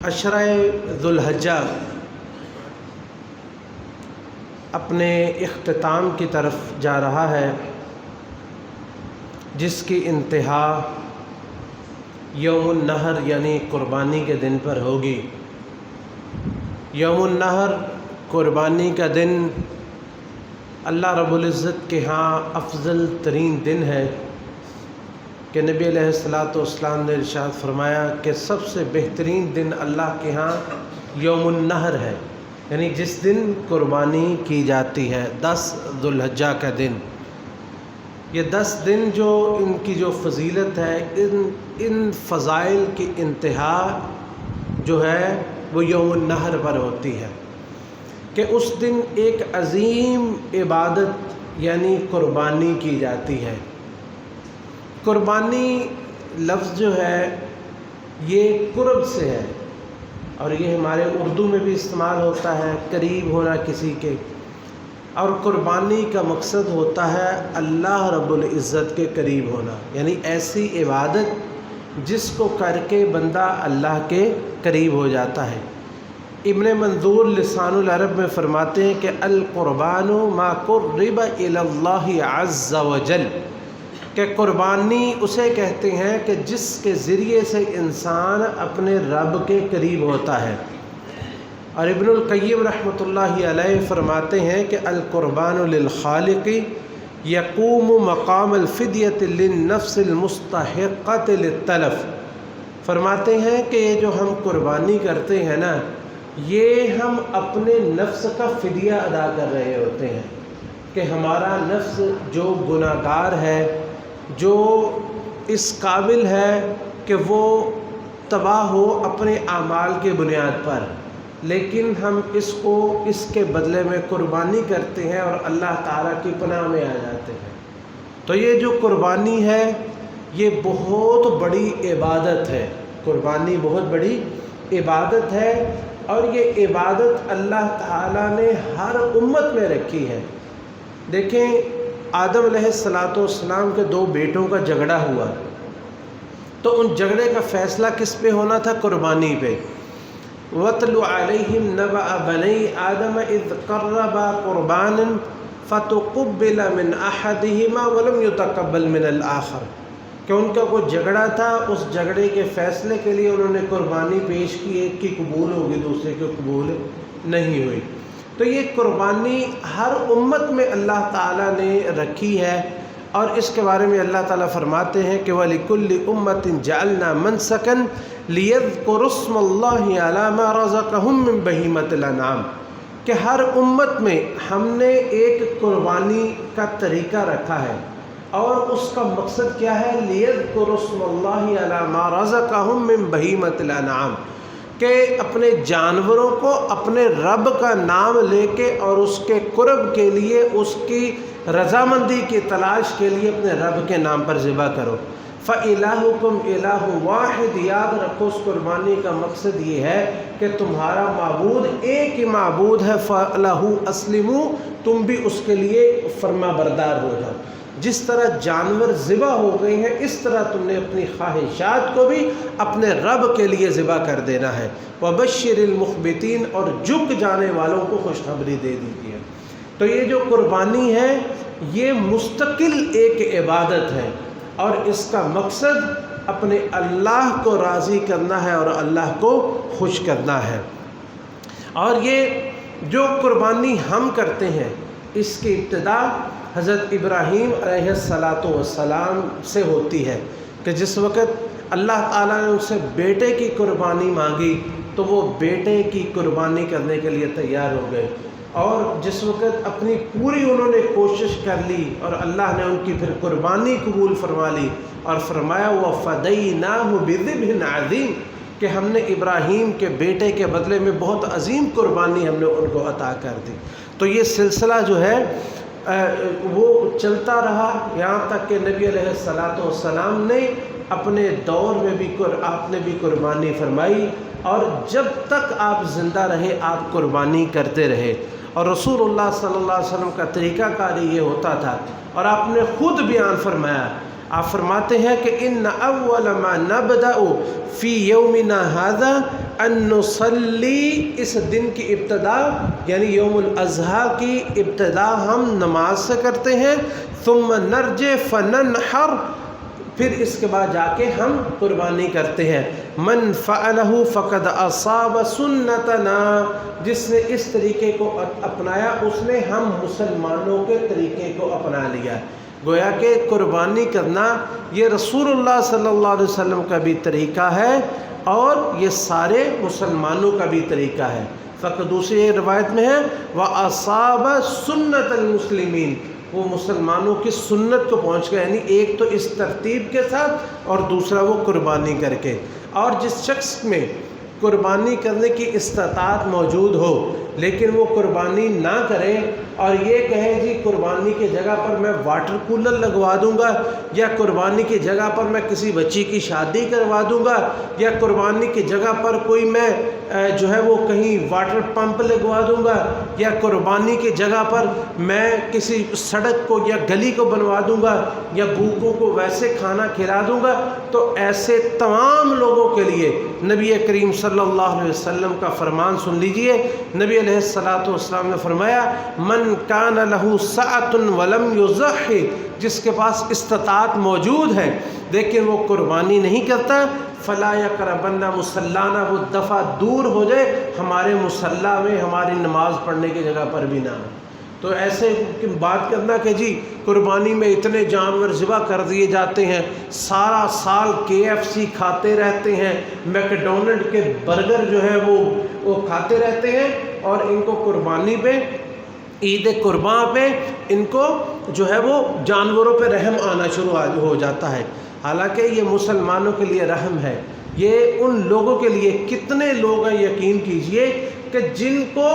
عشرہ ذوالحجہ اپنے اختتام کی طرف جا رہا ہے، جس کی انتہا یوم النحر یعنی قربانی کے دن پر ہوگی۔ یوم النحر قربانی کا دن اللہ رب العزت کے ہاں افضل ترین دن ہے کہ نبی علیہ الصلوۃ والسلام نے ارشاد فرمایا کہ سب سے بہترین دن اللہ کے ہاں یوم النحر ہے، یعنی جس دن قربانی کی جاتی ہے، 10 ذوالحجہ کا دن۔ یہ 10 دن جو ان کی جو فضیلت ہے، ان فضائل کی انتہا جو ہے وہ یوم النحر پر ہوتی ہے کہ اس دن ایک عظیم عبادت یعنی قربانی کی جاتی ہے۔ قربانی لفظ جو ہے یہ قرب سے ہے، اور یہ ہمارے اردو میں بھی استعمال ہوتا ہے، قریب ہونا کسی کے، اور قربانی کا مقصد ہوتا ہے اللہ رب العزت کے قریب ہونا، یعنی ایسی عبادت جس کو کر کے بندہ اللہ کے قریب ہو جاتا ہے۔ ابن منظور لسان العرب میں فرماتے ہیں کہ القربان ما قرب الی اللہ عز وجل، کہ قربانی اسے کہتے ہیں کہ جس کے ذریعے سے انسان اپنے رب کے قریب ہوتا ہے۔ اور ابن القیم رحمۃ اللہ علیہ فرماتے ہیں کہ القربان للخالق یقوم مقام الفدیۃ للنفس المستحقۃ للتلف۔ فرماتے ہیں کہ یہ جو ہم قربانی کرتے ہیں نا، یہ ہم اپنے نفس کا فدیہ ادا کر رہے ہوتے ہیں کہ ہمارا نفس جو گناہ گار ہے، جو اس قابل ہے کہ وہ تباہ ہو اپنے اعمال کے بنیاد پر، لیکن ہم اس کو اس کے بدلے میں قربانی کرتے ہیں اور اللہ تعالیٰ کی پناہ میں آ جاتے ہیں۔ تو یہ جو قربانی ہے یہ بہت بڑی عبادت ہے، قربانی بہت بڑی عبادت ہے، اور یہ عبادت اللہ تعالیٰ نے ہر امت میں رکھی ہے۔ دیکھیں، آدم علیہ السلام کے 2 بیٹوں کا جھگڑا ہوا، تو ان جھگڑے کا فیصلہ کس پہ ہونا تھا؟ قربانی پہ۔ وَاتْلُ عَلَيْهِمْ نَبَأَ بَنِي آدَمَ إِذْ قَرَّبَا قُرْبَانًا فَتُقُبِّلَ مِنْ أَحَدِهِمَا وَلَمْ يُتَقَبَّلْ مِنَ الْآخَرِ، کہ ان کا کوئی جھگڑا تھا، اس جھگڑے کے فیصلے کے لیے انہوں نے قربانی پیش کی، ایک کی قبول ہوگی دوسرے کی قبول نہیں ہوئی۔ تو یہ قربانی ہر امت میں اللہ تعالیٰ نے رکھی ہے، اور اس کے بارے میں اللہ تعالیٰ فرماتے ہیں کہ وَلِكُلِّ أُمَّةٍ جَعَلْنَا مَنْسَكًا لِيَذْكُرُوا اسْمَ اللَّهِ عَلَى مَا رَزَقَهُم مِّن بَهِيمَةِ الْأَنْعَامِ، کہ ہر امت میں ہم نے ایک قربانی کا طریقہ رکھا ہے، اور اس کا مقصد کیا ہے؟ لِيَذْكُرُوا اسْمَ اللَّهِ عَلَى مَا رَزَقَهُم مِّن بَهِيمَةِ الْأَنْعَامِ، کہ اپنے جانوروں کو اپنے رب کا نام لے کے اور اس کے قرب کے لیے، اس کی رضامندی کی تلاش کے لیے اپنے رب کے نام پر ذبح کرو۔ فَإِلَٰهُكُمْ إِلَٰهٌ وَاحِدٌ، یاد رکھو اس قربانی کا مقصد یہ ہے کہ تمہارا معبود ایک ہی معبود ہے، فَلَهُ أَسْلِمُوا، تم بھی اس کے لیے فرما بردار ہو جاؤ۔ جس طرح جانور ذبح ہو گئے ہیں، اس طرح تم نے اپنی خواہشات کو بھی اپنے رب کے لیے ذبح کر دینا ہے۔ وَبَشِّرِ الْمُخْبِتِينَ، اور جھک جانے والوں کو خوشخبری دے دیجیے۔ تو یہ جو قربانی ہے یہ مستقل ایک عبادت ہے، اور اس کا مقصد اپنے اللہ کو راضی کرنا ہے اور اللہ کو خوش کرنا ہے۔ اور یہ جو قربانی ہم کرتے ہیں اس کی ابتدا حضرت ابراہیم علیہ السلام سے ہوتی ہے کہ جس وقت اللہ تعالیٰ نے ان سے بیٹے کی قربانی مانگی تو وہ بیٹے کی قربانی کرنے کے لیے تیار ہو گئے، اور جس وقت اپنی پوری انہوں نے کوشش کر لی اور اللہ نے ان کی پھر قربانی قبول فرما لی، اور فرمایا وَفَدَيْنَاهُ بِذِبْحٍ عَظِيمٍ، کہ ہم نے ابراہیم کے بیٹے کے بدلے میں بہت عظیم قربانی ہم نے ان کو عطا کر دی۔ تو یہ سلسلہ جو ہے وہ چلتا رہا یہاں تک کہ نبی علیہ السلام نے اپنے دور میں بھی آپ نے بھی قربانی فرمائی، اور جب تک آپ زندہ رہے آپ قربانی کرتے رہے۔ اور رسول اللہ صلی اللہ علیہ وسلم کا طریقہ کار یہ ہوتا تھا، اور آپ نے خود بیان فرمایا، آپ فرماتے ہیں کہ ان اول ما نبدأ فی یومنا ھذا ان نصلی، اس دن کی ابتدا یعنی یوم الاضحیٰ کی ابتدا ہم نماز سے کرتے ہیں، ثم نرجع فننحر، پھر اس کے بعد جا کے ہم قربانی کرتے ہیں۔ من فعلہ فقد اصاب سنتنا، جس نے اس طریقے کو اپنایا اس نے ہم مسلمانوں کے طریقے کو اپنا لیا۔ گویا کہ قربانی کرنا یہ رسول اللہ صلی اللہ علیہ وسلم کا بھی طریقہ ہے اور یہ سارے مسلمانوں کا بھی طریقہ ہے۔ فقط دوسری روایت میں ہے وَأَصَابَ سُنَّةَ الْمُسْلِمِينَ، وہ مسلمانوں کی سنت کو پہنچ گیا، یعنی ایک تو اس ترتیب کے ساتھ اور دوسرا وہ قربانی کر کے۔ اور جس شخص میں قربانی کرنے کی استطاعت موجود ہو لیکن وہ قربانی نہ کرے اور یہ کہے جی قربانی کی جگہ پر میں واٹر کولر لگوا دوں گا، یا قربانی کی جگہ پر میں کسی بچی کی شادی کروا دوں گا، یا قربانی کی جگہ پر کوئی میں جو ہے وہ کہیں واٹر پمپ لگوا دوں گا، یا قربانی کی جگہ پر میں کسی سڑک کو یا گلی کو بنوا دوں گا، یا بھوکوں کو ویسے کھانا کھلا دوں گا، تو ایسے تمام لوگوں کے لیے نبی کریم صلی اللہ علیہ وسلم کا فرمان سن لیجئے۔ نبی علیہ الصلوۃ والسلام نے فرمایا من کان لہ سعۃ ولم یضحی، جس کے پاس استطاعت موجود ہے لیکن وہ قربانی نہیں کرتا، فلا یقربن مصلانا، وہ دفعہ دور ہو جائے ہمارے مصلی میں، ہماری نماز پڑھنے کی جگہ پر بھی نہ ہو۔ تو ایسے بات کرنا کہ جی قربانی میں اتنے جانور ذبح کر دیے جاتے ہیں، سارا سال KFC کھاتے رہتے ہیں، میکڈونلڈ کے برگر جو ہے وہ کھاتے رہتے ہیں، اور ان کو قربانی پہ، عید قرباں پہ ان کو جو ہے وہ جانوروں پہ رحم آنا شروع ہو جاتا ہے۔ حالانکہ یہ مسلمانوں کے لیے رحم ہے، یہ ان لوگوں کے لیے، کتنے لوگ ہیں یقین کیجئے کہ جن کو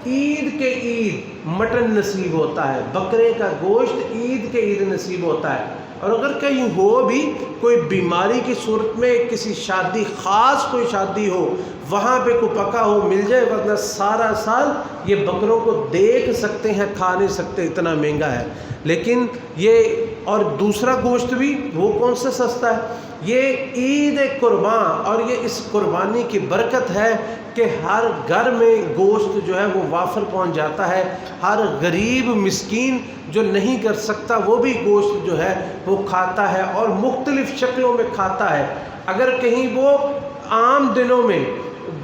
عید کے عید مٹن نصیب ہوتا ہے، بکرے کا گوشت عید کے عید نصیب ہوتا ہے، اور اگر کہیں ہو بھی کوئی بیماری کی صورت میں کسی شادی، خاص کوئی شادی ہو، وہاں پہ کوئی پکا ہو مل جائے، ورنہ سارا سال یہ بکروں کو دیکھ سکتے ہیں، کھا نہیں سکتے، اتنا مہنگا ہے۔ لیکن یہ اور دوسرا گوشت بھی وہ کون سا سستا ہے، یہ عید قرباں، اور یہ اس قربانی کی برکت ہے کہ ہر گھر میں گوشت جو ہے وہ وافر پہنچ جاتا ہے، ہر غریب مسکین جو نہیں کر سکتا وہ بھی گوشت جو ہے وہ کھاتا ہے، اور مختلف شکلوں میں کھاتا ہے۔ اگر کہیں وہ عام دنوں میں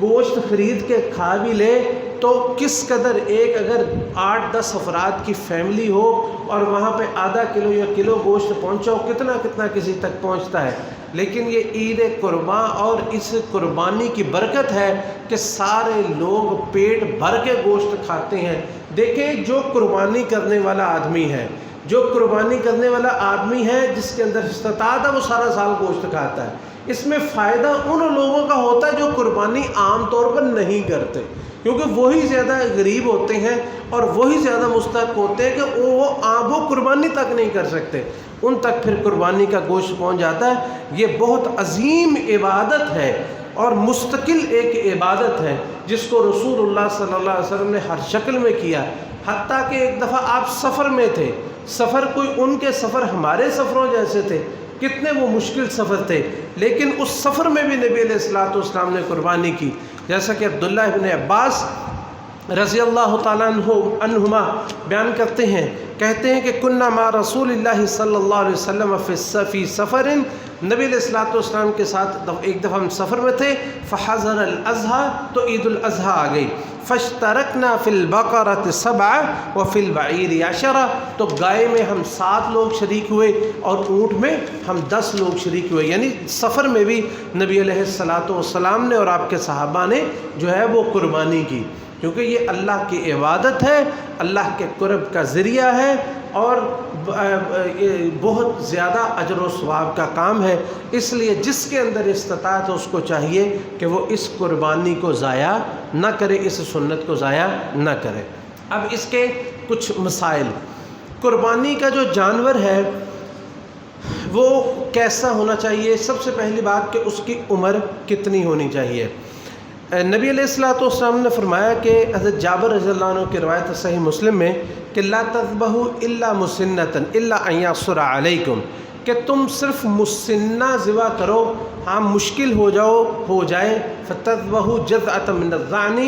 گوشت خرید کے کھا بھی لے تو کس قدر، ایک اگر 8-10 افراد کی فیملی ہو اور وہاں پہ آدھا کلو یا کلو گوشت پہنچا ہو، کتنا کتنا کسی تک پہنچتا ہے۔ لیکن یہ عید قرباں اور اس قربانی کی برکت ہے کہ سارے لوگ پیٹ بھر کے گوشت کھاتے ہیں۔ دیکھیں جو قربانی کرنے والا آدمی ہے، جو قربانی کرنے والا آدمی ہے جس کے اندر استطاعت ہے، وہ سارا سال گوشت کھاتا ہے۔ اس میں فائدہ ان لوگوں کا ہوتا ہے جو قربانی عام طور پر نہیں کرتے، کیونکہ وہی زیادہ غریب ہوتے ہیں اور وہی زیادہ مستحق ہوتے ہیں کہ وہ قربانی تک نہیں کر سکتے، ان تک پھر قربانی کا گوشت پہنچ جاتا ہے۔ یہ بہت عظیم عبادت ہے اور مستقل ایک عبادت ہے جس کو رسول اللہ صلی اللہ علیہ وسلم نے ہر شکل میں کیا، حتیٰ کہ ایک دفعہ آپ سفر میں تھے، سفر کوئی ان کے سفر ہمارے سفروں جیسے تھے، کتنے وہ مشکل سفر تھے، لیکن اس سفر میں بھی نبی علیہ الصلوۃ والسلام نے قربانی کی، جیسا کہ عبداللہ ابن عباس رضی اللہ تعالیٰ عنہما بیان کرتے ہیں، کہتے ہیں کہ کننا مع رسول اللہ صلی اللہ علیہ وسلم فی سفر، نبی علیہ الصلوۃ والسلام کے ساتھ ایک دفعہ ہم سفر میں تھے، فحضر الاضحیٰ، تو عید الاضحیٰ آ گئی، فاشترکنا فی البقرۃ 7 وفی البعیر 10، تو گائے میں ہم 7 لوگ شریک ہوئے اور اونٹ میں ہم 10 لوگ شریک ہوئے، یعنی سفر میں بھی نبی علیہ الصلوۃ والسلام نے اور آپ کے صحابہ نے جو ہے وہ قربانی کی، کیونکہ یہ اللہ کی عبادت ہے، اللہ کے قرب کا ذریعہ ہے، اور بہت زیادہ اجر و ثواب کا کام ہے۔ اس لیے جس کے اندر استطاعت ہے اس کو چاہیے کہ وہ اس قربانی کو ضائع نہ کرے، اس سنت کو ضائع نہ کرے۔ اب اس کے کچھ مسائل، قربانی کا جو جانور ہے وہ کیسا ہونا چاہیے؟ سب سے پہلی بات کہ اس کی عمر کتنی ہونی چاہیے؟ نبی علیہ الصلوۃ والسلام نے فرمایا کہ حضرت جابر رضی اللہ عنہ کی روایت صحیح مسلم میں کہ لا تذبحوا الا مسنۃ الا ان یقصر علیکم، کہ تم صرف مسنہ ذبح کرو، ہاں مشکل ہو جائے فتذبحوا جزعۃ من الضأن،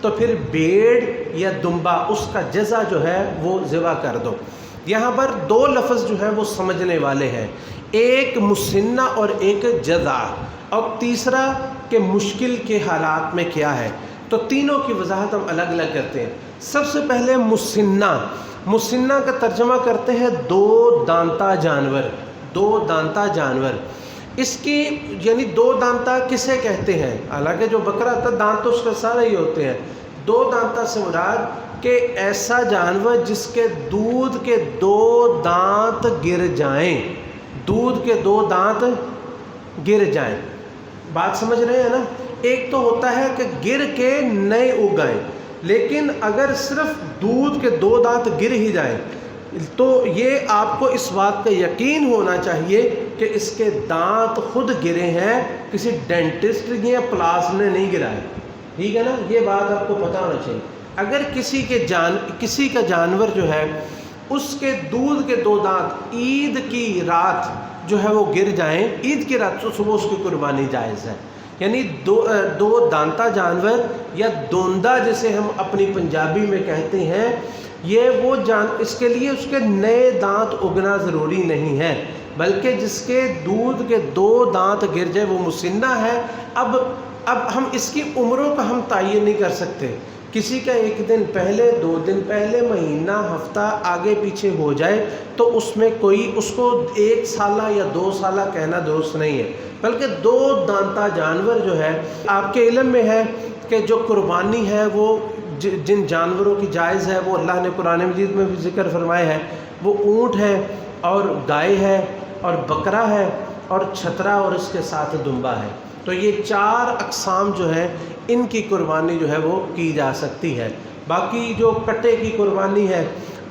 تو پھر بھیڑ یا دمبا اس کا جزع جو ہے وہ ذبح کر دو۔ یہاں پر دو لفظ جو ہے وہ سمجھنے والے ہیں، ایک مسنہ اور ایک جزع، اور تیسرا کہ مشکل کے حالات میں کیا ہے، تو تینوں کی وضاحت ہم الگ الگ کرتے ہیں۔ سب سے پہلے مسنہ کا ترجمہ کرتے ہیں دو دانتا جانور۔ اس کی یعنی دو دانتا کسے کہتے ہیں؟ حالانکہ جو بکرا ہوتا ہے دانت تو اس کے سارے ہی ہوتے ہیں، دو دانتا سے مراد کہ ایسا جانور جس کے دودھ کے دو دانت گر جائیں، بات سمجھ رہے ہیں نا؟ ایک تو ہوتا ہے کہ گر کے نئے اگائیں، لیکن اگر صرف دودھ کے دو دانت گر ہی جائیں تو یہ آپ کو اس بات کا یقین ہونا چاہیے کہ اس کے دانت خود گرے ہیں، کسی ڈینٹسٹ یا پلاس نے نہیں گرائے، ٹھیک ہے نا؟ یہ بات آپ کو پتہ ہونا چاہیے۔ اگر کسی کا جانور جو ہے اس کے دودھ کے دو دانت عید کی رات جو ہے وہ گر جائیں، عید کی رات تو صبح اس کی قربانی جائز ہے۔ یعنی دو دانتا جانور یا دوندا جسے ہم اپنی پنجابی میں کہتے ہیں، یہ وہ اس کے لیے اس کے نئے دانت اگنا ضروری نہیں ہے، بلکہ جس کے دودھ کے دو دانت گر جائے وہ مسنہ ہے۔ اب ہم اس کی عمروں کا ہم تعین نہیں کر سکتے، کسی کا ایک دن پہلے، 2 دن پہلے، مہینہ، ہفتہ آگے پیچھے ہو جائے تو اس میں اس کو 1 سالہ یا 2 سالہ کہنا درست نہیں ہے، بلکہ دو دانتا جانور جو ہے، آپ کے علم میں ہے کہ جو قربانی ہے وہ جن جانوروں کی جائز ہے وہ اللہ نے قرآن مجید میں بھی ذکر فرمایا ہے، وہ اونٹ ہے اور گائے ہے اور بکرا ہے اور چھترا اور اس کے ساتھ دمبا ہے۔ تو یہ 4 اقسام جو ہیں ان کی قربانی جو ہے وہ کی جا سکتی ہے۔ باقی جو کٹے کی قربانی ہے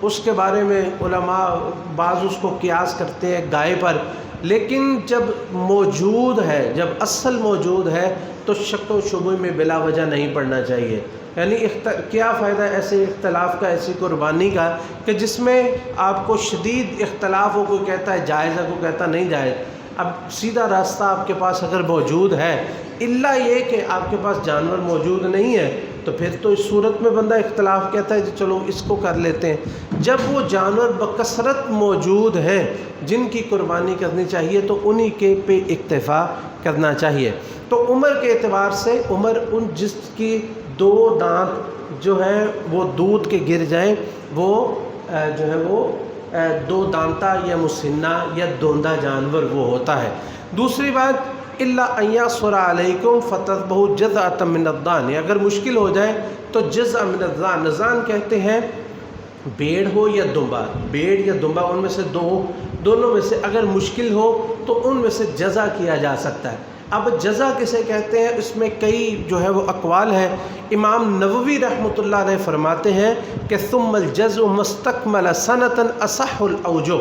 اس کے بارے میں علماء بعض اس کو قیاس کرتے ہیں گائے پر، لیکن جب اصل موجود ہے تو شک و شبہ میں بلا وجہ نہیں پڑنا چاہیے۔ یعنی کیا فائدہ ایسے اختلاف کا، ایسی قربانی کا کہ جس میں آپ کو شدید اختلاف ہو، کوئی کہتا ہے جائز ہے، کوئی کہتا نہیں جائز۔ اب سیدھا راستہ آپ کے پاس اگر موجود ہے، الا یہ کہ آپ کے پاس جانور موجود نہیں ہے، تو پھر تو اس صورت میں بندہ اختلاف کہتا ہے چلو اس کو کر لیتے ہیں۔ جب وہ جانور بکثرت موجود ہیں جن کی قربانی کرنی چاہیے تو انہی کے پہ اکتفا کرنا چاہیے۔ تو عمر کے اعتبار سے جس کی 2 دانت جو ہے وہ دودھ کے گر جائیں وہ جو ہے وہ 2 دانتا یا مسنہ یا دوندا جانور وہ ہوتا ہے۔ دوسری بات، الا ان یعصر علیکم فتذبحوا جزعۃ من الضأن، اگر مشکل ہو جائے تو جزع من الضأن، ضأن کہتے ہیں بھیڑ ہو یا دمبا، ان میں سے دونوں میں سے اگر مشکل ہو تو ان میں سے جزع کیا جا سکتا ہے۔ اب جزع کسے کہتے ہیں، اس میں کئی جو ہے وہ اقوال ہیں۔ امام نووی رحمۃ اللہ علیہ فرماتے ہیں کہ ثم الجزع مستکمل سنۃ اصح الاوجہ،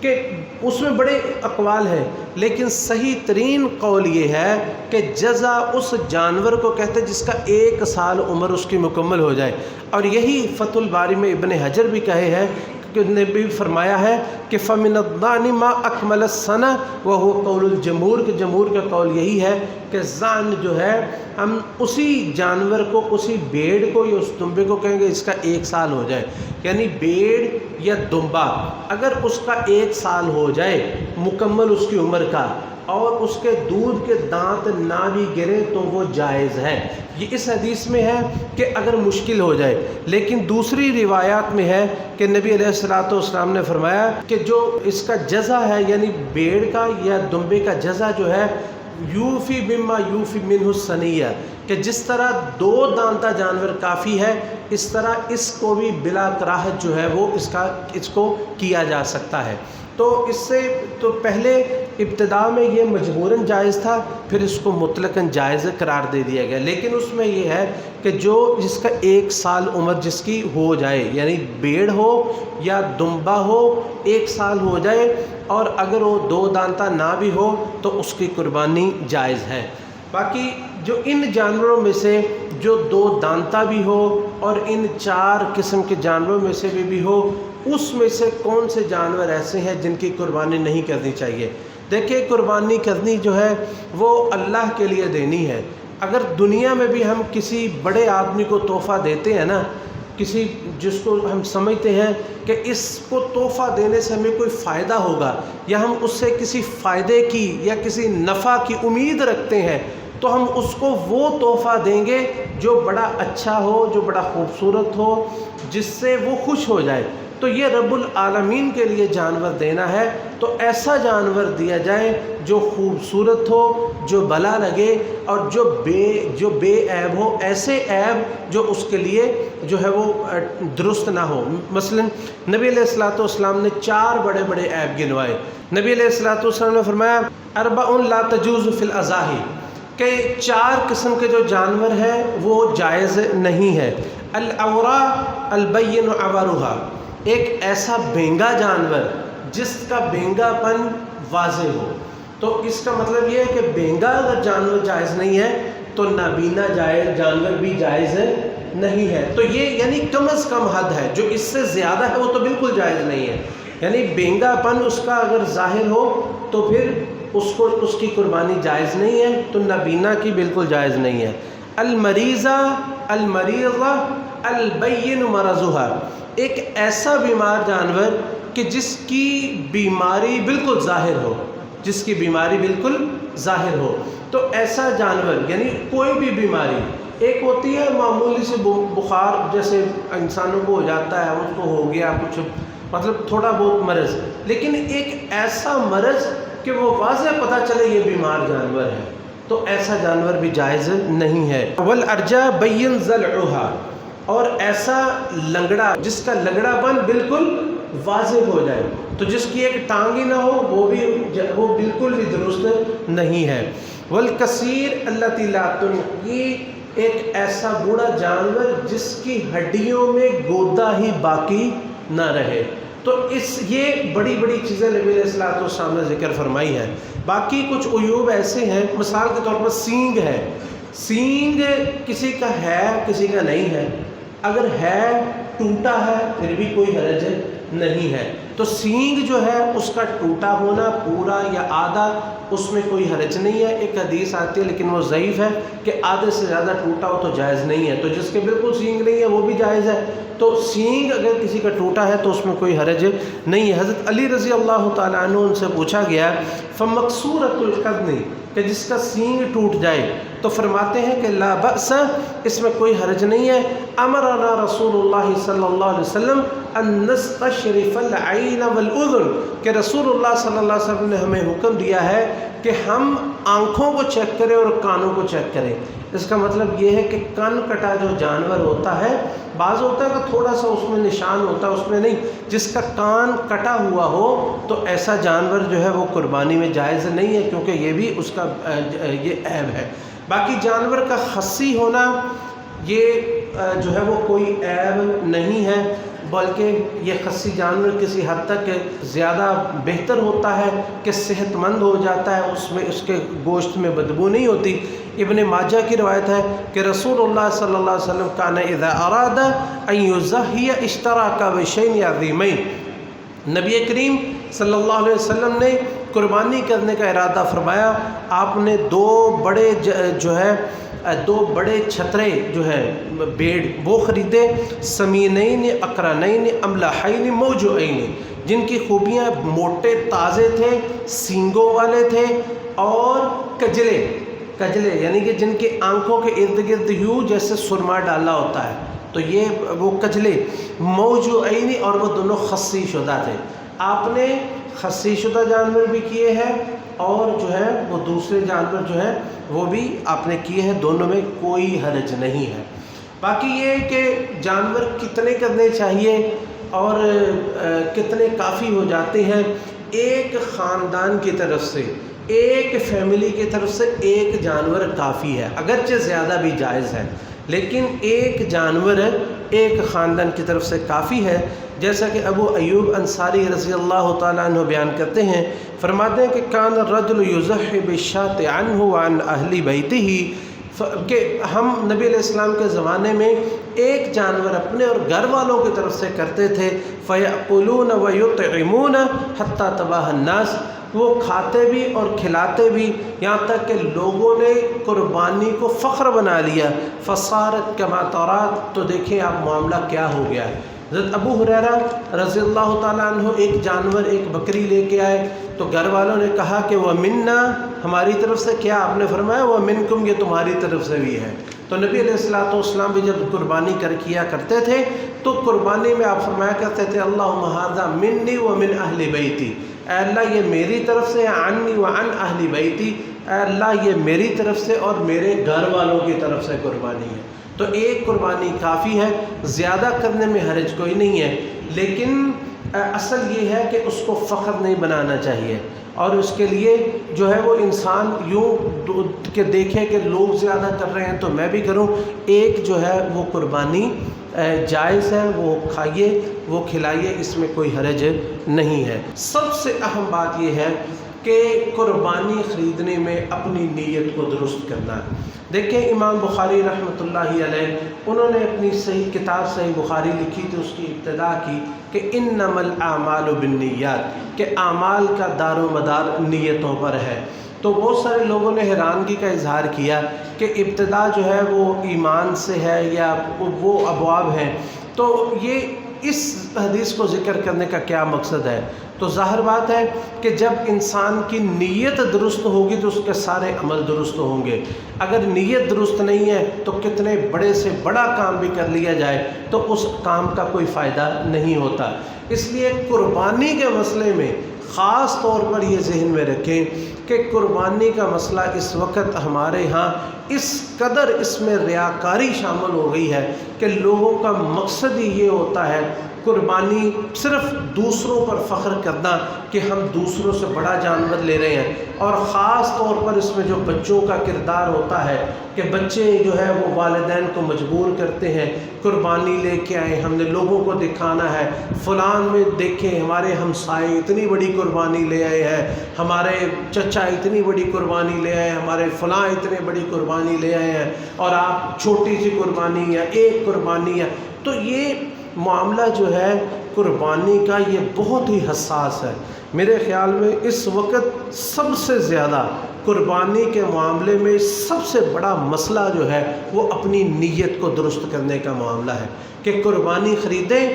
کہ اس میں بڑے اقوال ہیں، لیکن صحیح ترین قول یہ ہے کہ جزع اس جانور کو کہتے ہیں جس کا 1 سال عمر اس کی مکمل ہو جائے، اور یہی فتح الباری میں ابن حجر بھی کہے ہیں کہ نے بھی فرمایا ہے کہ فَمِنَ الضَّأْنِ مَا أَكْمَلَ السَّنَةَ وَهُوَ قَوْلُ الجمہور، کہ جمہور کا قول یہی ہے کہ ضأن جو ہے ہم اسی جانور کو، اسی بھیڑ کو یا اس دمبے کو کہیں گے اس کا 1 سال ہو جائے، یعنی بھیڑ یا دمبا اگر اس کا 1 سال ہو جائے مکمل اس کی عمر کا اور اس کے دودھ کے دانت نہ بھی گرے تو وہ جائز ہے۔ یہ اس حدیث میں ہے کہ اگر مشکل ہو جائے، لیکن دوسری روایات میں ہے کہ نبی علیہ الصلوۃ والسلام نے فرمایا کہ جو اس کا جزع ہے، یعنی بھیڑ کا یا دمبے کا جزع جو ہے، یوفی مما یوفی منہ الثنیہ، کہ جس طرح 2 دانتا جانور کافی ہے اس طرح اس کو بھی بلا کراہت جو ہے وہ اس کو کیا جا سکتا ہے۔ تو اس سے تو پہلے ابتدا میں یہ مجبوراً جائز تھا، پھر اس کو مطلقاً جائز قرار دے دیا گیا، لیکن اس میں یہ ہے کہ جس کا 1 سال عمر جس کی ہو جائے، یعنی بھیڑ ہو یا دمبا ہو، 1 سال ہو جائے اور اگر وہ 2 دانتا نہ بھی ہو تو اس کی قربانی جائز ہے۔ باقی جو ان جانوروں میں سے جو 2 دانتا بھی ہو اور ان 4 قسم کے جانوروں میں سے بھی ہو، اس میں سے کون سے جانور ایسے ہیں جن کی قربانی نہیں کرنی چاہیے؟ دیکھیں قربانی کرنی جو ہے وہ اللہ کے لیے دینی ہے۔ اگر دنیا میں بھی ہم کسی بڑے آدمی کو تحفہ دیتے ہیں نا، کسی جس کو ہم سمجھتے ہیں کہ اس کو تحفہ دینے سے ہمیں کوئی فائدہ ہوگا یا ہم اس سے کسی فائدے کی یا کسی نفع کی امید رکھتے ہیں، تو ہم اس کو وہ تحفہ دیں گے جو بڑا اچھا ہو، جو بڑا خوبصورت ہو، جس سے وہ خوش ہو جائے۔ تو یہ رب العالمین کے لیے جانور دینا ہے تو ایسا جانور دیا جائے جو خوبصورت ہو، جو بھلا لگے اور جو بے عیب ہو، ایسے عیب جو اس کے لیے جو ہے وہ درست نہ ہو۔ مثلا نبی علیہ الصلوۃ والسلام نے 4 بڑے بڑے عیب گنوائے۔ نبی علیہ الصلوۃ والسلام نے فرمایا اربع لا تجوز فی الاضاحی، کہ 4 قسم کے جو جانور ہیں وہ جائز نہیں ہے۔ الاوراء البین عورها، ایک ایسا بینگا جانور جس کا بینگا پن واضح ہو۔ تو اس کا مطلب یہ ہے کہ بینگا اگر جانور جائز نہیں ہے تو نابینا جانور بھی جائز نہیں ہے۔ تو یہ یعنی کم از کم حد ہے، جو اس سے زیادہ ہے وہ تو بالکل جائز نہیں ہے۔ یعنی بینگا پن اس کا اگر ظاہر ہو تو پھر اس کی قربانی جائز نہیں ہے، تو نابینا کی بالکل جائز نہیں ہے۔ المریضہ البین مرضها، ایک ایسا بیمار جانور کہ جس کی بیماری بالکل ظاہر ہو، جس کی بیماری بالکل ظاہر ہو، تو ایسا جانور یعنی کوئی بھی بیماری، ایک ہوتی ہے معمولی سے بخار جیسے انسانوں کو ہو جاتا ہے، اس کو ہو گیا کچھ مطلب تھوڑا بہت مرض، لیکن ایک ایسا مرض کہ وہ واضح پتہ چلے یہ بیمار جانور ہے، تو ایسا جانور بھی جائز نہیں ہے۔ والارجاء بین ضلعها، اور ایسا لنگڑا جس کا لنگڑا پن بالکل واضح ہو جائے، تو جس کی ایک ٹانگ ہی نہ ہو وہ بالکل بھی درست نہیں ہے۔ والکثیر التی لا تنقی، ایک ایسا بوڑھا جانور جس کی ہڈیوں میں گودا ہی باقی نہ رہے۔ تو یہ بڑی بڑی چیزیں نبی علیہ الصلوۃ والسلام نے ذکر فرمائی ہیں۔ باقی کچھ عیوب ایسے ہیں، مثال کے طور پر سینگ ہے، سینگ کسی کا ہے کسی کا نہیں ہے، اگر ہے ٹوٹا ہے پھر بھی کوئی حرج نہیں ہے۔ تو سینگ جو ہے اس کا ٹوٹا ہونا پورا یا آدھا، اس میں کوئی حرج نہیں ہے۔ ایک حدیث آتی ہے لیکن وہ ضعیف ہے کہ آدھے سے زیادہ ٹوٹا ہو تو جائز نہیں ہے، تو جس کے بالکل سینگ نہیں ہے وہ بھی جائز ہے۔ تو سینگ اگر کسی کا ٹوٹا ہے تو اس میں کوئی حرج نہیں ہے۔ حضرت علی رضی اللہ تعالیٰ عنہ ان سے پوچھا گیا فمکسورۃ القرن، کہ جس کا سینگ ٹوٹ جائے، تو فرماتے ہیں کہ لا بأس، اس میں کوئی حرج نہیں ہے۔ امرنا رسول اللہ صلی اللہ علیہ وسلم ان نستشرف العین والاذن، کہ رسول اللہ صلی اللہ علیہ وسلم نے ہمیں حکم دیا ہے کہ ہم آنکھوں کو چیک کریں اور کانوں کو چیک کریں۔ اس کا مطلب یہ ہے کہ کان کٹا جو جانور ہوتا ہے، بعض ہوتا ہے کہ تھوڑا سا اس میں نشان ہوتا ہے، اس میں نہیں، جس کا کان کٹا ہوا ہو تو ایسا جانور جو ہے وہ قربانی میں جائز نہیں ہے، کیونکہ یہ بھی اس کا یہ عیب ہے۔ باقی جانور کا خصی ہونا یہ جو ہے وہ کوئی عیب نہیں ہے، بلکہ یہ خصی جانور کسی حد تک زیادہ بہتر ہوتا ہے کہ صحت مند ہو جاتا ہے، اس کے گوشت میں بدبو نہیں ہوتی۔ ابن ماجہ کی روایت ہے کہ رسول اللہ صلی اللہ علیہ وسلم کان اذا اراد ان یضحی اشتراک بشین عظیمین، نبی کریم صلی اللہ علیہ وسلم نے قربانی کرنے کا ارادہ فرمایا، آپ نے دو بڑے چھترے جو ہے بیڑ وہ خریدے، سمینین اقرنین املحین موجوعین، جن کی خوبیاں موٹے تازے تھے، سینگوں والے تھے، اور کجلے یعنی کہ جن کی آنکھوں کے ارد گرد یوں جیسے سرما ڈالا ہوتا ہے، تو یہ وہ کجلے موجوعین، اور وہ دونوں خصی شدہ تھے۔ آپ نے خصی شدہ جانور بھی کیے ہیں اور جو ہے وہ دوسرے جانور جو ہیں وہ بھی آپ نے کیے ہیں، دونوں میں کوئی حرج نہیں ہے۔ باقی یہ کہ جانور کتنے کرنے چاہیے اور کتنے کافی ہو جاتے ہیں، ایک خاندان کی طرف سے، ایک فیملی کی طرف سے ایک جانور کافی ہے، اگرچہ زیادہ بھی جائز ہے، لیکن ایک جانور ایک خاندان کی طرف سے کافی ہے۔ جیسا کہ ابو ایوب انصاری رضی اللہ تعالیٰ عنہ بیان کرتے ہیں، فرماتے ہیں کہ کان الرجل یضحی بالشاة عنہ وعن اہل بیتہ کہ ہم نبی علیہ السلام کے زمانے میں ایک جانور اپنے اور گھر والوں کی طرف سے کرتے تھے، فَيَأْكُلُونَ وَيُطْعِمُونَ حَتَّى تَبَاهَ النَّاسِ، وہ کھاتے بھی اور کھلاتے بھی، یہاں تک کہ لوگوں نے قربانی کو فخر بنا لیا، فَصَارَتْ كَمَا تَرَاتْ، تو دیکھیں آپ معاملہ کیا ہو گیا ہے۔ حضرت ابو ہریرہ رضی اللہ تعالیٰ عنہ ایک جانور، ایک بکری لے کے آئے تو گھر والوں نے کہا کہ وہ منا، ہماری طرف سے کیا؟ آپ نے فرمایا وہ منکم، یہ تمہاری طرف سے بھی ہے۔ تو نبی علیہ الصلوۃ والسلام بھی جب قربانی کیا کرتے تھے تو قربانی میں آپ فرمایا کرتے تھے اللہم ھذا منی ومن اہل بیتی، اے اللہ یہ میری طرف سے، عنی وعن اہل بیتی، اے اللہ یہ میری طرف سے اور میرے گھر والوں کی طرف سے قربانی ہے۔ تو ایک قربانی کافی ہے، زیادہ کرنے میں حرج کوئی نہیں ہے، لیکن اصل یہ ہے کہ اس کو فخر نہیں بنانا چاہیے، اور اس کے لیے جو ہے وہ انسان یوں کہ دیکھے کہ لوگ زیادہ کر رہے ہیں تو میں بھی کروں، ایک جو ہے وہ قربانی جائز ہے، وہ کھائیے، وہ کھلائیے، اس میں کوئی حرج نہیں ہے۔ سب سے اہم بات یہ ہے کہ قربانی خریدنے میں اپنی نیت کو درست کرنا ہے۔ دیکھیں امام بخاری رحمۃ اللہ علیہ، انہوں نے اپنی صحیح کتاب صحیح بخاری لکھی تھی، اس کی ابتدا کی کہ انما الاعمال بالنیات، کہ اعمال کا دار و مدار نیتوں پر ہے۔ تو بہت سارے لوگوں نے حیرانگی کا اظہار کیا کہ ابتدا جو ہے وہ ایمان سے ہے یا وہ ابواب ہیں، تو یہ اس حدیث کو ذکر کرنے کا کیا مقصد ہے؟ تو ظاہر بات ہے کہ جب انسان کی نیت درست ہوگی تو اس کے سارے عمل درست ہوں گے۔ اگر نیت درست نہیں ہے تو کتنے بڑے سے بڑا کام بھی کر لیا جائے تو اس کام کا کوئی فائدہ نہیں ہوتا۔ اس لیے قربانی کے مسئلے میں خاص طور پر یہ ذہن میں رکھیں کہ قربانی کا مسئلہ اس وقت ہمارے ہاں اس قدر اس میں ریاکاری شامل ہو گئی ہے کہ لوگوں کا مقصد ہی یہ ہوتا ہے قربانی صرف دوسروں پر فخر کرنا کہ ہم دوسروں سے بڑا جانور لے رہے ہیں، اور خاص طور پر اس میں جو بچوں کا کردار ہوتا ہے کہ بچے جو ہے وہ والدین کو مجبور کرتے ہیں قربانی لے کے آئے، ہم نے لوگوں کو دکھانا ہے، فلان میں دیکھیں ہمارے ہمسائے اتنی بڑی قربانی لے آئے ہیں، ہمارے چچا اتنی بڑی قربانی لے آئے ہیں، ہمارے فلاں اتنے بڑی قربانی لے آئے ہیں، اور آپ چھوٹی سی قربانی یا ایک قربانی ہے۔ تو یہ معاملہ جو ہے قربانی کا یہ بہت ہی حساس ہے۔ میرے خیال میں اس وقت سب سے زیادہ قربانی کے معاملے میں سب سے بڑا مسئلہ جو ہے وہ اپنی نیت کو درست کرنے کا معاملہ ہے کہ قربانی خریدیں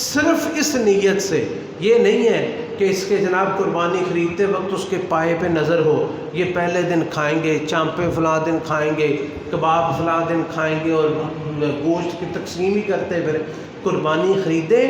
صرف اس نیت سے، یہ نہیں ہے کہ اس کے جناب قربانی خریدتے وقت اس کے پائے پہ نظر ہو، یہ پہلے دن کھائیں گے، چانپے فلاں دن کھائیں گے، کباب فلاں دن کھائیں گے، اور گوشت کی تقسیم ہی کرتے پھر قربانی خریدیں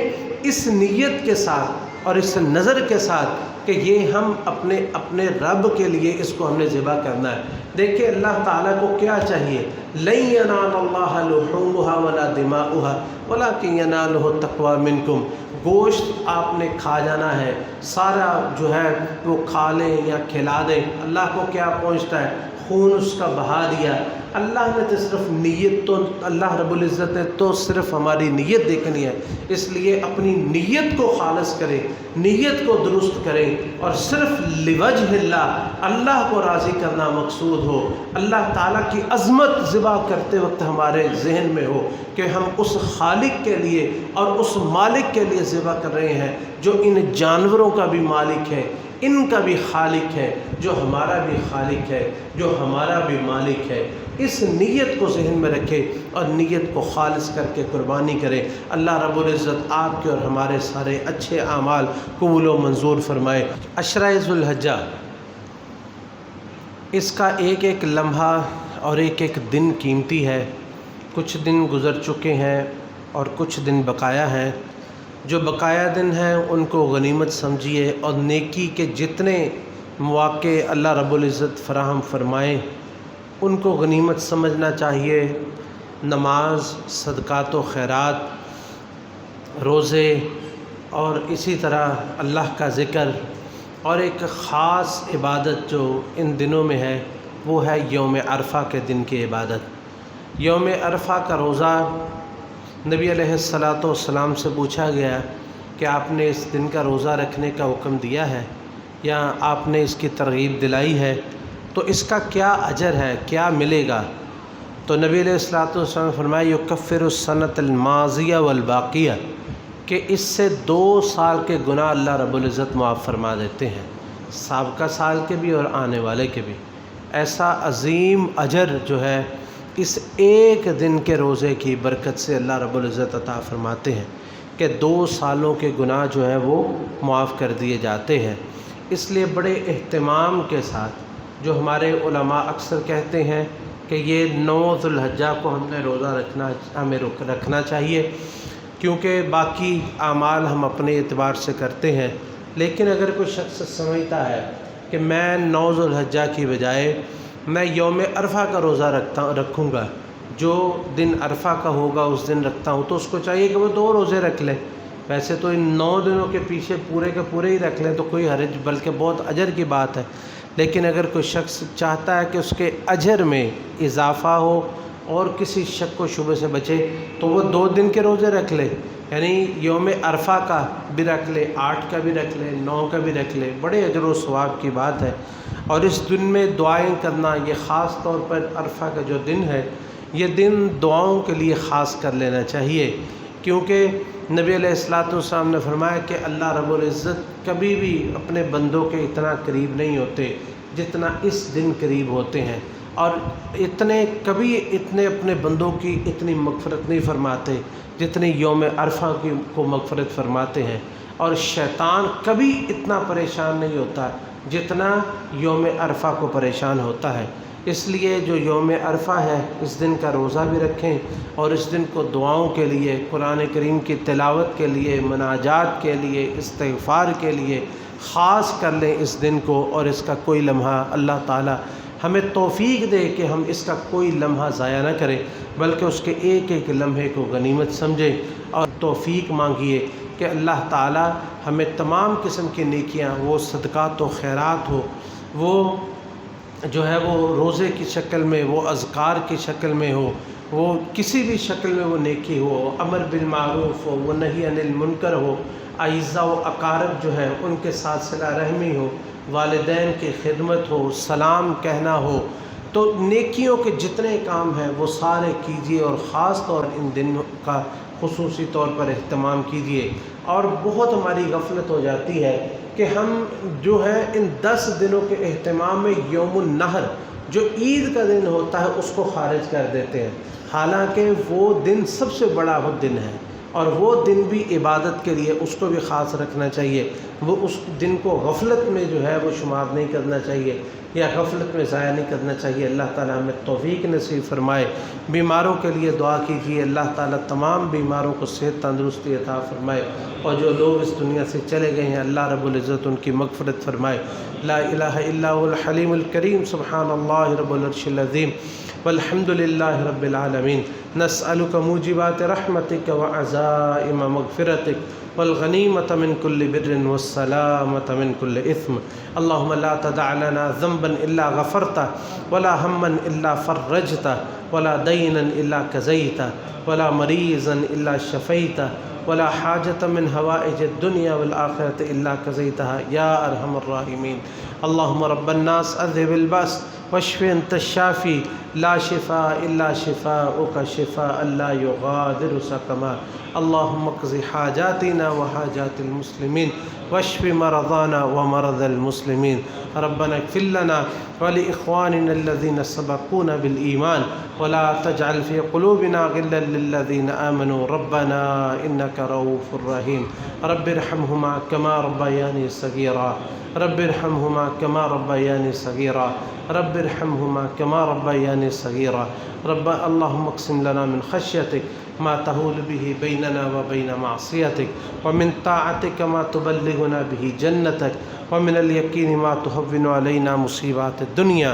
اس نیت کے ساتھ اور اس نظر کے ساتھ کہ یہ ہم اپنے رب کے لیے اس کو ہم نے ذبح کرنا ہے۔ دیکھیں اللہ تعالیٰ کو کیا چاہیے، لَن يَنَالَ اللَّهَ لُحُومُهَا وَلَا دِمَاؤُهَا وَلَكِن يَنَالُهُ التَّقْوَىٰ مِنكُمْ، گوشت آپ نے کھا جانا ہے، سارا جو ہے وہ کھا لیں یا کھلا دیں، اللہ کو کیا پہنچتا ہے؟ خون اس کا بہا دیا۔ اللہ نے تو صرف نیت، تو اللہ رب العزت نے تو صرف ہماری نیت دیکھنی ہے، اس لیے اپنی نیت کو خالص کریں، نیت کو درست کریں، اور صرف لوجہ اللہ، اللہ کو راضی کرنا مقصود ہو، اللہ تعالیٰ کی عظمت ذبح کرتے وقت ہمارے ذہن میں ہو کہ ہم اس خالق کے لیے اور اس مالک کے لیے ذبح کر رہے ہیں جو ان جانوروں کا بھی مالک ہے، ان کا بھی خالق ہے، جو ہمارا بھی خالق ہے، جو ہمارا بھی مالک ہے۔ اس نیت کو ذہن میں رکھے اور نیت کو خالص کر کے قربانی کرے۔ اللہ رب العزت آپ کے اور ہمارے سارے اچھے اعمال قبول و منظور فرمائے۔ عشرہ ذو الحجہ، اس کا ایک ایک لمحہ اور ایک ایک دن قیمتی ہے۔ کچھ دن گزر چکے ہیں اور کچھ دن بقایا ہیں۔ جو بقایا دن ہیں ان کو غنیمت سمجھیے، اور نیکی کے جتنے مواقع اللہ رب العزت فراہم فرمائیں ان کو غنیمت سمجھنا چاہیے۔ نماز، صدقات و خیرات، روزے، اور اسی طرح اللہ کا ذکر، اور ایک خاص عبادت جو ان دنوں میں ہے وہ ہے یوم عرفہ کے دن کی عبادت۔ یوم عرفہ کا روزہ نبی علیہ السلام سے پوچھا گیا کہ آپ نے اس دن کا روزہ رکھنے کا حکم دیا ہے یا آپ نے اس کی ترغیب دلائی ہے، تو اس کا کیا اجر ہے، کیا ملے گا؟ تو نبی علیہ الصلوۃ والسلام نے فرمایا یکفر السنۃ الماضیہ والباقیہ، کہ اس سے 2 سال کے گناہ اللہ رب العزت معاف فرما دیتے ہیں، سابقہ سال کے بھی اور آنے والے کے بھی۔ ایسا عظیم اجر جو ہے اس ایک دن کے روزے کی برکت سے اللہ رب العزت عطا فرماتے ہیں کہ 2 سالوں کے گناہ جو ہے وہ معاف کر دیے جاتے ہیں۔ اس لیے بڑے اہتمام کے ساتھ جو ہمارے علماء اکثر کہتے ہیں کہ یہ 9 ذو الحجہ کو ہمیں رکھنا چاہیے، کیونکہ باقی اعمال ہم اپنے اعتبار سے کرتے ہیں، لیکن اگر کوئی شخص سمجھتا ہے کہ میں 9 ذو الحجہ کی بجائے میں یوم عرفہ کا روزہ رکھوں گا، جو دن عرفہ کا ہوگا اس دن رکھتا ہوں، تو اس کو چاہیے کہ وہ 2 روزے رکھ لے۔ ویسے تو ان 9 دنوں کے پیچھے پورے کے پورے ہی رکھ لیں تو کوئی حرج، بلکہ بہت اجر کی بات ہے۔ لیکن اگر کوئی شخص چاہتا ہے کہ اس کے اجر میں اضافہ ہو اور کسی شک و شبہ سے بچے، تو وہ 2 دن کے روزے رکھ لے، یعنی یوم عرفہ کا بھی رکھ لے، 8 کا بھی رکھ لے، 9 کا بھی رکھ لے، بڑے اجر و ثواب کی بات ہے۔ اور اس دن میں دعائیں کرنا، یہ خاص طور پر عرفہ کا جو دن ہے، یہ دن دعاؤں کے لیے خاص کر لینا چاہیے، کیونکہ نبی علیہ الصلوۃ والسلام نے فرمایا کہ اللہ رب العزت کبھی بھی اپنے بندوں کے اتنا قریب نہیں ہوتے جتنا اس دن قریب ہوتے ہیں، اور کبھی اتنے اپنے بندوں کی اتنی مغفرت نہیں فرماتے جتنی یوم عرفہ کو مغفرت فرماتے ہیں، اور شیطان کبھی اتنا پریشان نہیں ہوتا جتنا یوم عرفہ کو پریشان ہوتا ہے۔ اس لیے جو یوم عرفہ ہے اس دن کا روزہ بھی رکھیں، اور اس دن کو دعاؤں کے لیے، قرآن کریم کی تلاوت کے لیے، مناجات کے لیے، استغفار کے لیے خاص کر لیں اس دن کو، اور اس کا کوئی لمحہ اللہ تعالی ہمیں توفیق دے کہ ہم اس کا کوئی لمحہ ضائع نہ کریں، بلکہ اس کے ایک ایک لمحے کو غنیمت سمجھیں، اور توفیق مانگیے کہ اللہ تعالی ہمیں تمام قسم کی نیکیاں، وہ صدقات و خیرات ہو، وہ جو ہے وہ روزے کی شکل میں، وہ اذکار کی شکل میں ہو، وہ کسی بھی شکل میں وہ نیکی ہو، امر بالمعروف ہو، وہ نہی عن المنکر ہو، اعزاء و اقارب جو ہے ان کے ساتھ صلہ رحمی ہو، والدین کی خدمت ہو، سلام کہنا ہو، تو نیکیوں کے جتنے کام ہیں وہ سارے کیجیے، اور خاص طور ان دنوں کا خصوصی طور پر اہتمام کیجیے۔ اور بہت ہماری غفلت ہو جاتی ہے کہ ہم جو ہے ان 10 دنوں کے اہتمام میں یوم النحر جو عید کا دن ہوتا ہے اس کو خارج کر دیتے ہیں، حالانکہ وہ دن سب سے بڑا وہ دن ہے، اور وہ دن بھی عبادت کے لیے اس کو بھی خاص رکھنا چاہیے۔ وہ اس دن کو غفلت میں جو ہے وہ شمار نہیں کرنا چاہیے، یا غفلت میں ضائع نہیں کرنا چاہیے۔ اللہ تعالیٰ ہمیں توفیق نصیب فرمائے۔ بیماروں کے لیے دعا کیجیے، اللہ تعالیٰ تمام بیماروں کو صحت تندرستی عطا فرمائے، اور جو لوگ اس دنیا سے چلے گئے ہیں اللہ رب العزت ان کی مغفرت فرمائے۔ لا الہ الا هو الحلیم الکریم، سبحان اللہ رب العرش العظیم، والحمد للہ رب العالمین۔ نسألک موجبات رحمتک وعزائم مغفرتک، والغنیمة من كل بر والسلامة من كل إثم۔ اللهم لا تدع لنا ذنبا إلا غفرته، ولا هما إلا فرجته، ولا دينا إلا كزيته، ولا مريضا إلا شفيته، ولا حاجة من هوائج الدنيا والآخرة إلا قضيتها يا أرحم الراحمين۔ اللهم رب الناس أذهب البأس واشف أنت الشافي، لا شفاء إلا شفاؤك شفاء لا يغادر سقما۔ اللهم اقض حاجاتنا وحاجات المسلمين، واشف مرضانا ومرضى المسلمين۔ ربنا اغفر لنا ولإخواننا الذين سبقونا بالإيمان، ولا تجعل في قلوبنا غلا للذين آمنوا ربنا إنك رؤوف رحيم۔ رب ارحمهما كما ربياني صغيرا، رب ارحمهما كما ربياني صغيرا، رب ارحمهما كما ربياني صغيرا۔ رب اللهم اقسم لنا من خشيتك ما تحول به بيننا وبين معصيتك، ومن طاعتك ما تبلغنا به جنتك، ومن اليقين ما تهون علينا مصيبات الدنيا۔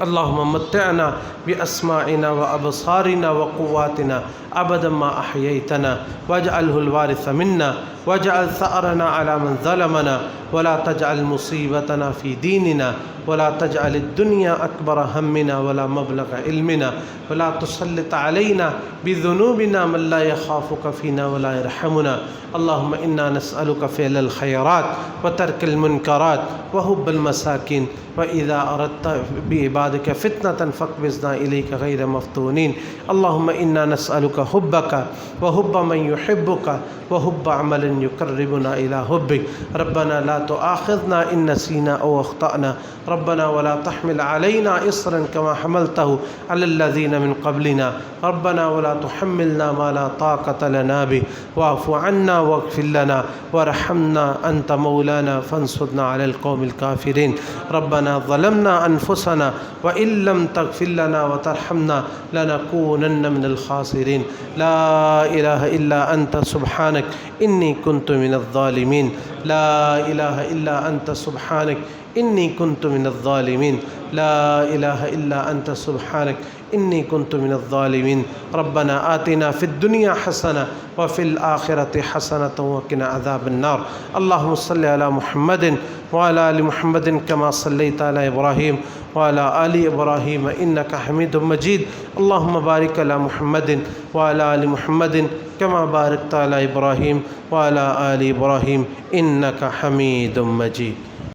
اللهم متعنا بأسماعنا وأبصارنا وقواتنا أبدا ما أحييتنا، واجعله الوارث منا، واجعل ثأرنا على من ظلمنا، ولا تجعل مصيبتنا في ديننا، ولا تجعل الدنيا أكبر همنا ولا مبلغ علمنا، ولا تسلط علينا بذنوبنا من لا يخافك فينا ولا يرحمنا۔ اللهم إنا نسألك فعل الخيرات وترك المنكرات وحب المساكين، وإذا أردت بعبادك فتنة فاقبضنا إليك غير مفتونين. اللهم إنا نسألك حبك وحب من يحبك وحب عمل يقربنا إلى حبك. ربنا لا تؤاخذنا إن نسينا أو أخطأنا. ربنا ولا تحمل علينا إصرا كما حملته على الذين من قبلنا. ربنا ولا تحملنا ما لا طاقة لنا به. واعف عنا واغفر لنا وارحمنا أنت مولانا فانصرنا على القوم الكافرين. ربنا ظلمنا أنفسنا وإن لم تغفر لنا وترحمنا لنكونن من الخاسرين. لا إله إلا أنت سبحانك إني كنت من الظالمين. لا إله إلا أنت سبحانك إني كنت من الظالمين. لا إله إلا أنت سبحانك إني كنت من الظالمين. ربنا آتنا في الدنيا حسنة وفي الآخرة حسنة وقنا عذاب النار. اللهم صل على محمد وعلى آل محمد كما صليت على إبراهيم وعلى آل إبراهيم إنك حميد مجيد. اللهم بارك على محمد وعلى آل محمد كما باركت على إبراهيم وعلى آل إبراهيم إنك حميد مجيد.